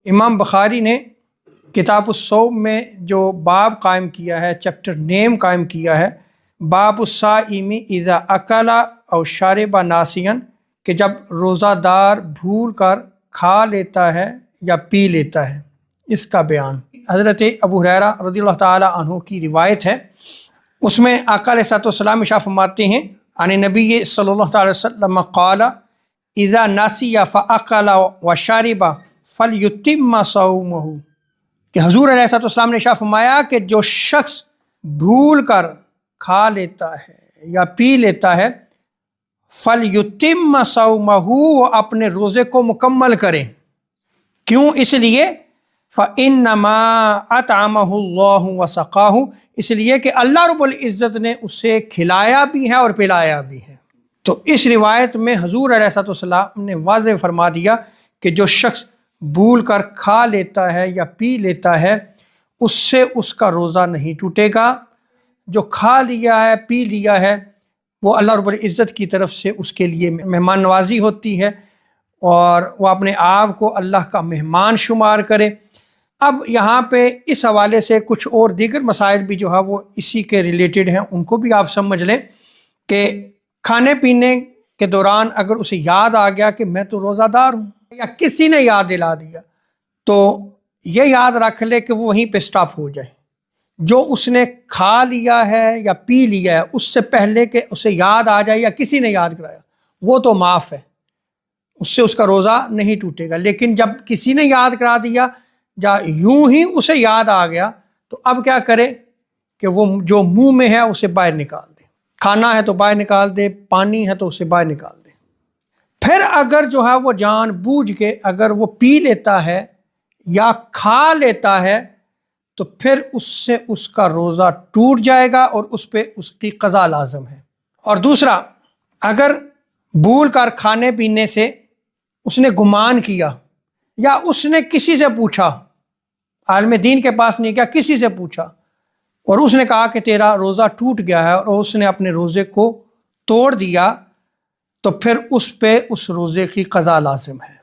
امام بخاری نے کتاب الصوم میں جو باب قائم کیا ہے، چیپٹر نیم قائم کیا ہے، باب الصائم اذا اکل او شرب ناسیا، کہ جب روزہ دار بھول کر کھا لیتا ہے یا پی لیتا ہے، اس کا بیان۔ حضرت ابو ہریرہ رضی اللہ تعالی عنہ کی روایت ہے، اس میں آقا علیہ السلام ارشاد فرماتے ہیں عن نبی صلی اللہ تعالی وسلم قال اذا نسی فاکل وشرب فلیتم صومہ، کہ حضور علیہ السلام نے ارشاد فرمایا کہ جو شخص بھول کر کھا لیتا ہے یا پی لیتا ہے، فلیتم صومہ، وہ اپنے روزے کو مکمل کرے۔ کیوں؟ اس لیے فَإِنَّمَا أَطْعَمَهُ اللَّهُ وَسَقَاهُ، اس لیے کہ اللہ رب العزت نے اسے کھلایا بھی ہے اور پلایا بھی ہے۔ تو اس روایت میں حضور علیہ السلام نے واضح فرما دیا کہ جو شخص بھول کر کھا لیتا ہے یا پی لیتا ہے، اس سے اس کا روزہ نہیں ٹوٹے گا۔ جو کھا لیا ہے، پی لیا ہے، وہ اللہ رب العزت کی طرف سے اس کے لیے مہمان نوازی ہوتی ہے، اور وہ اپنے آپ کو اللہ کا مہمان شمار کرے۔ اب یہاں پہ اس حوالے سے کچھ اور دیگر مسائل بھی جو ہے وہ اسی کے ریلیٹڈ ہیں، ان کو بھی آپ سمجھ لیں کہ کھانے پینے کے دوران اگر اسے یاد آ گیا کہ میں تو روزہ دار ہوں، یا کسی نے یاد دلا دیا، تو یہ یاد رکھ لے کہ وہ وہیں پہ سٹاپ ہو جائے۔ جو اس نے کھا لیا ہے یا پی لیا ہے، اس سے پہلے کہ اسے یاد آ جائے یا کسی نے یاد کرایا، وہ تو معاف ہے، اس سے اس کا روزہ نہیں ٹوٹے گا۔ لیکن جب کسی نے یاد کرا دیا یا یوں ہی اسے یاد آ گیا، تو اب کیا کرے کہ وہ جو منہ میں ہے اسے باہر نکال دے، کھانا ہے تو باہر نکال دے، پانی ہے تو اسے باہر نکال دے۔ پھر اگر جو ہے وہ جان بوجھ کے اگر وہ پی لیتا ہے یا کھا لیتا ہے، تو پھر اس سے اس کا روزہ ٹوٹ جائے گا اور اس پہ اس کی قضا لازم ہے۔ اور دوسرا، اگر بھول کر کھانے پینے سے اس نے گمان کیا، یا اس نے کسی سے پوچھا، عالم دین کے پاس نہیں گیا، کسی سے پوچھا، اور اس نے کہا کہ تیرا روزہ ٹوٹ گیا ہے، اور اس نے اپنے روزے کو توڑ دیا، تو پھر اس پہ اس روزے کی قضا لازم ہے۔